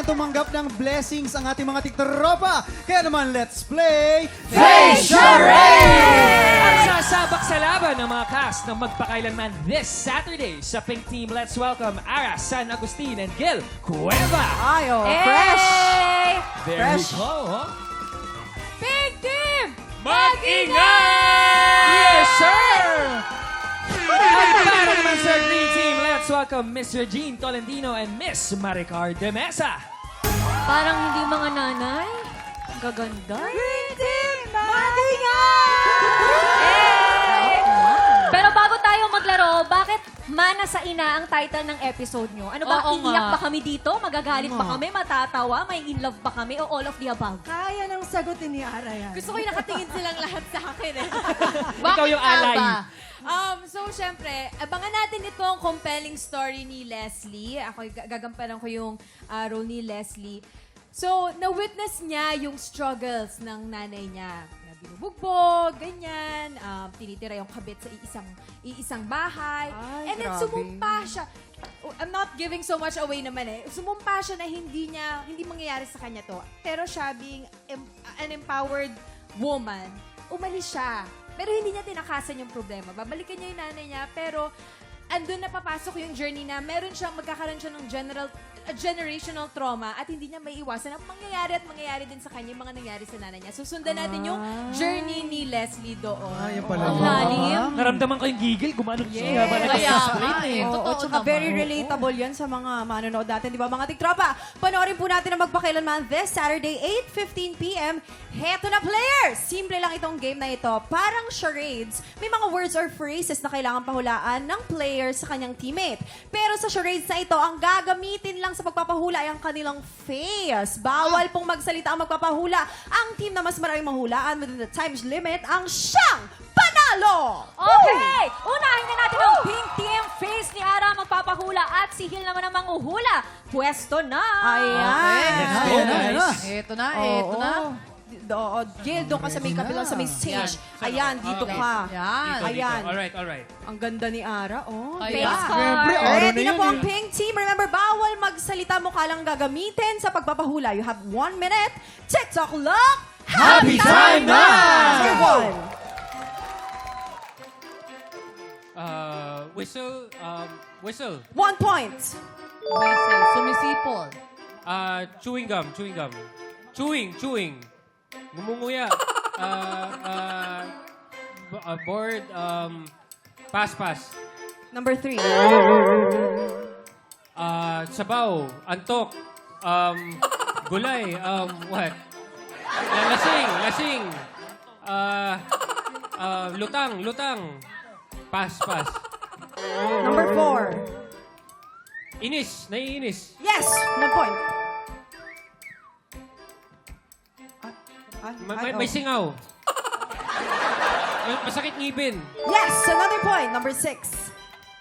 tumanggap ng blessings ang ating mga tiktropa. Kaya naman, let's play Face Charade! Ang sasabak sa laban ng mga cast ng magpakailanman this Saturday sa Pink Team. Let's welcome Ara San Agustin and Gil Cueva. Ay, oh, fresh! There Fresh. we go, huh? Big team! Mag-ingat! Yes, sir! At para naman sa Green Team, let's welcome Mr. Gene Tolentino and Miss Maricar de Mesa. Parang hindi mga nanay. Ang gaganda. Green team! Pero bago tayo maglaro, bakit Mana sa Ina ang title ng episode nyo? Ano ba, Oo iiyak nga. ba kami dito? Magagalit ba kami? Matatawa? May in love ba kami? O all of the above? Kaya nang sagutin ni Ara yan. Gusto ko yung nakatingin silang lahat sa akin eh. Ikaw yung alay. So, syempre, abangan natin itong compelling story ni Leslie. Ako, gagampanan ko yung role ni Leslie. So, na-witness niya yung struggles ng nanay niya. Na binubugbog, ganyan, tinitira yung kabit sa iisang bahay. Ay, And then, grabe. sumumpa siya. I'm not giving so much away naman eh. Sumumpa siya na hindi mangyayari sa kanya to. Pero siya being an empowered woman, umalis siya. Pero hindi niya tinakasan yung problema. Babalikan niya yung nanay niya, pero andun na papasok yung journey na magkakaroon siya ng generational trauma at hindi niya may iwasan ang mangyayari din sa kanya yung mga nangyari sa nanay niya. Susundan natin yung journey ni Leslie doon. Yan pala Ang yun. lalim. Naramdaman ko yung gigil, gumano siya. Oo, tsaka very relatable yan sa mga manonood natin, di ba? Mga tiktropa, panoorin po natin ang magpakailanman this Saturday, 8:15 p.m. Heto na, players! Simple lang itong game na ito. Parang charades, may mga words or phrases na kailangan pahulaan ng player sa kanyang teammate. Pero sa charades na ito, ang gagamitin lang sa pagpapahula ay ang kanilang face. Bawal pong magsalita ang magpapahula. Ang team na mas maraming mahulaan within the time limit ang siyang panalo! Okay! Unahin na natin ang Pink Team. Face ni Ara magpapahula at si Hil naman ang manguhula. Pwesto na! Ayan. Let's go, guys. Ito na, ito na. Oo, Gil, doon ka sa may kabilang sa may stage. Ayan, dito Okay. ka. Yan. Ayan. Alright. Ang ganda ni Ara. Oh, Face diba? card. Ready na po ang pink team. Remember, bawal magsalita mo ka lang gagamitin sa pagpapahula. You have 1 minute. TikTok clock. Happy time na! Number 1. Whistle. 1 point. Sumisipol. Chewing gum. Chewing. Ngumunguya. Board. Pass. Number 3. Sabaw. Antok. Gulay. What? Lasing. Lutang. Pass. Number 4. Naiinis. Yes, 1 point. May singaw. Masakit ngipin. Yes, another point. Number 6.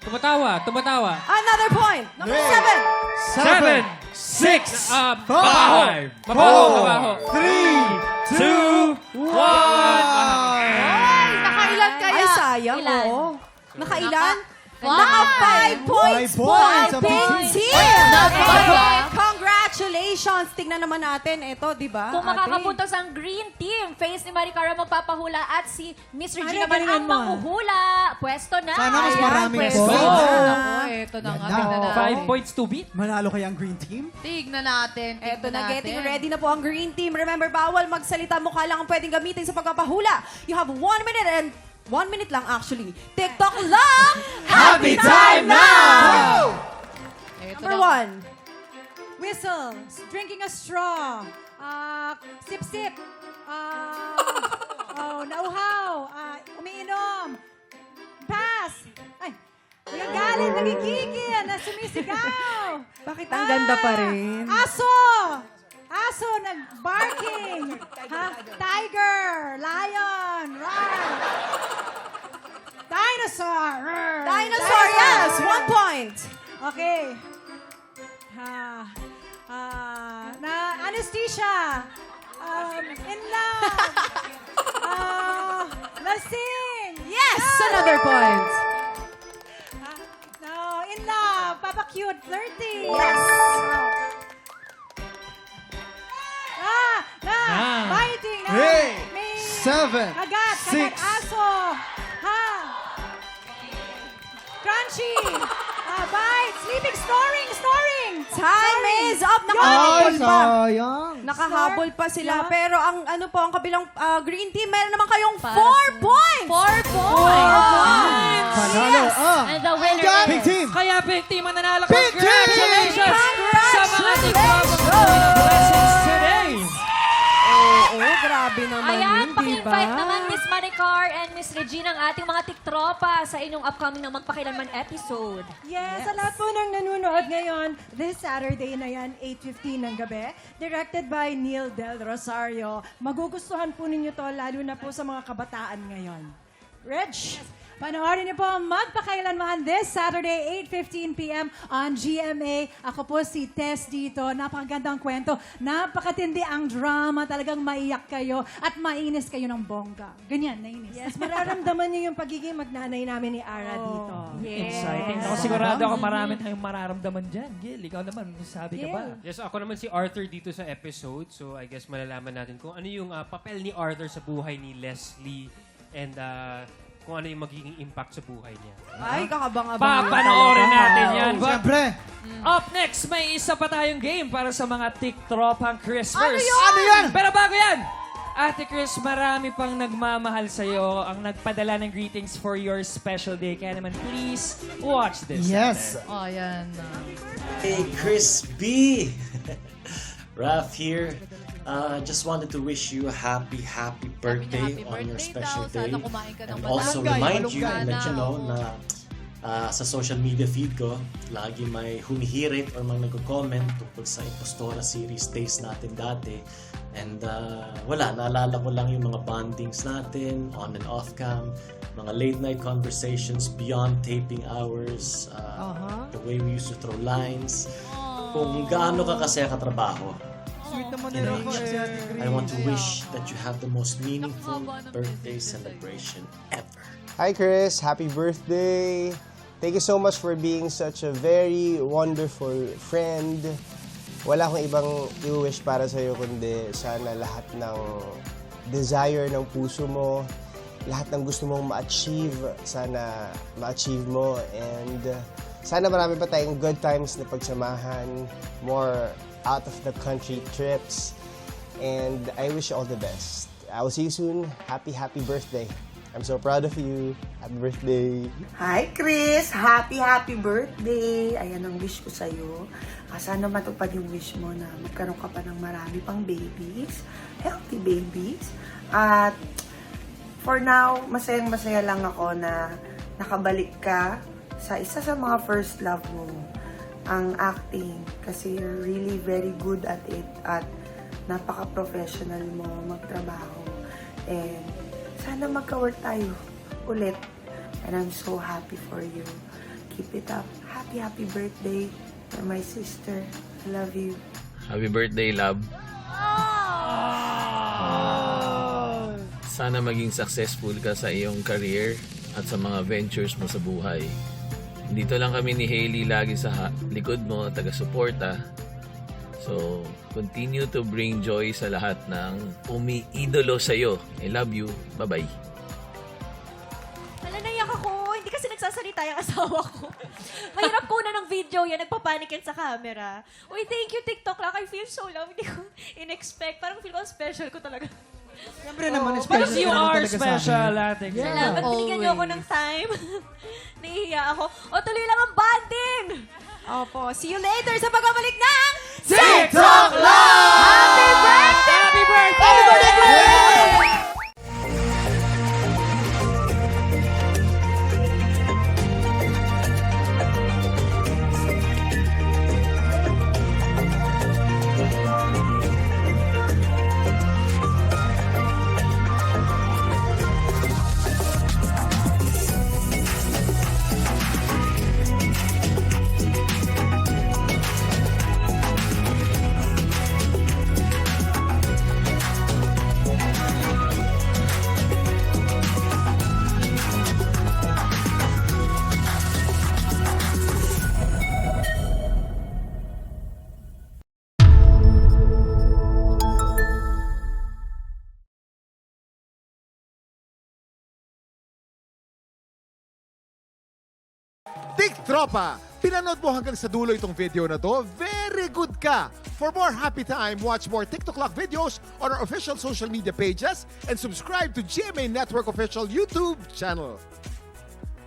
Tumatawa. Another point. Number 7. 6, Five, Mabaho. 3, 2, 1. Nakailan kaya? Ay, sayang. Ilan? Oo. Nakailan? Wow. Naka 5 points 5 po points ang ang pink pink team. Napaka. Congratulations! Tignan naman natin. Ito, di ba? Kung ate? makakapuntos ang Green Team, face ni Maricara magpapahula at si Mr. G Ano, naman galingan ang mo. manguhula. Pwesto na! Sana mas Ayan, maraming pwesto points. na. Ito na nga. Ganda. Tignan natin. 5 points to beat. Manalo kaya ang green team? Tignan natin. Eto na, getting ready na po ang green team. Remember, bawal magsalita. Mukha lang ang pwedeng gamitin sa pagpapahula. You have 1 minute and 1 minute lang actually. TikTok lang! Happy time now! Number 1. Whistle, drinking a straw, sip-sip, nauhaw, umiinom, pass, ay, nagagalit, nagigigil, na sumisigaw. Bakit ang ganda pa rin? Aso, nag-barking, tiger, lion, roar, dinosaur, Dinosaur, yes! 1 point! Okay. Na anesthesia. In love. Lasing. Yes! Another point! No, in love. Papa cute, flirty. Yes! 7, Kagat, 6, aso. Ha? Crunchy. Bite, sleeping, snoring. Time is up! Ay, Nakahabol pa. sayang. Nakahabol pa sila. Yeah. Pero ang ano po, ang kabilang green team, meron naman kayong Para 4 sa- points! 4 points! Panalo ang And the winner Pink is... Team. Kaya Pink Team ang nanalo. Pink Team! Congratulations! Congratulations! Sa mga TikTok blessings today! Oo, grabe naman Ayan, yun, diba? paki-invite naman Miss Maricar and Miss Regina ang ating mga tiktropa sa inyong upcoming na Magpakailanman episode. Yes, sa lahat po ng nanonood ngayon, this Saturday na yan, 8:15 ng gabi, directed by Neil Del Rosario. Magugustuhan po ninyo to, lalo na po sa mga kabataan ngayon. Reg, panoorin niyo po ang Magpakailanman this Saturday, 8:15 p.m. on GMA. Ako po si Tess dito. Napakagandang kwento. Napakatindi ang drama. Talagang maiyak kayo at mainis kayo ng bongga. Ganyan, nainis. Yes, mararamdaman niyo yung pagiging magnanay namin ni Ara dito. Exciting. Ako sigurado ako marami tayong mararamdaman dyan. Gil, ikaw naman, sabi ka ba? Yes, ako naman si Arthur dito sa episode. So, I guess malalaman natin kung ano yung papel ni Arthur sa buhay ni Leslie and kung ano yung magiging impact sa buhay niya. Ay, kakabang-abang. Papanoorin natin yan. But Siyempre. up next, may isa pa tayong game para sa mga TikTropang Christmas. Ano yan? Pero bago yan, Ate Chris, marami pang nagmamahal sa'yo ang nagpadala ng greetings for your special day. Kaya naman, please watch this. Yes. Hey, Chris B. Raph here. Just wanted to wish you a happy birthday on your special day. And also remind you and let you know na sa social media feed ko, lagi may humihirit or mga nagko-comment tungkol sa Impostora series days natin dati. And naalala ko lang yung mga bondings natin, on and off cam, mga late night conversations beyond taping hours, the way we used to throw lines, kung gaano ka kasaya katrabaho. Sweet naman You know, nila I want to wish that you have the most meaningful birthday celebration ever. Hi Chris, happy birthday! Thank you so much for being such a very wonderful friend. Wala akong ibang i-wish para sa'yo kundi sana lahat ng desire ng puso mo, lahat ng gusto mong ma-achieve, sana ma-achieve mo. And sana marami pa tayong good times na pagsamahan, more out of the country trips. And I wish you all the best. I will see you soon. Happy birthday. I'm so proud of you. Happy birthday. Hi, Chris! Happy birthday! Ayan ang wish ko sa'yo. Sana matupad yung wish mo na magkaroon ka pa ng marami pang babies, healthy babies. At for now, masayang-masaya lang ako na nakabalik ka sa isa sa mga first love mo, ang acting. Kasi you're really very good at it at napaka-professional mo magtrabaho. And sana magka-work tayo ulit. And I'm so happy for you. Keep it up. Happy birthday. You're my sister. I love you. Happy birthday, love. Sana maging successful ka sa iyong career at sa mga ventures mo sa buhay. Dito lang kami ni Hailey lagi sa likod mo, taga-suporta. So, continue to bring joy sa lahat ng umiidolo sa'yo. I love you. Bye-bye. Naiyak ako. Hindi kasi nagsasalita yung asawa ko. Mahirap kuna ng video yan. Nagpapanikin sa camera. Uy, thank you, TikTok lang. I feel so loved. Hindi ko in-expect. Parang feel ko special ko talaga. Siyempre naman, But special you ka naman are talaga sa special, akin. Ate Chris. Salamat, binigyan niyo ako ng time. Nahihiya ako. O, tuloy lang ang bonding! Opo, see you later sa pagbabalik ng TikTok Live! Happy birthday! Happy birthday! Tik Tropa! Pinanood mo hanggang sa dulo itong video na to? Very good ka! For more happy time, watch more TikTok Clock videos on our official social media pages and subscribe to GMA Network official YouTube channel.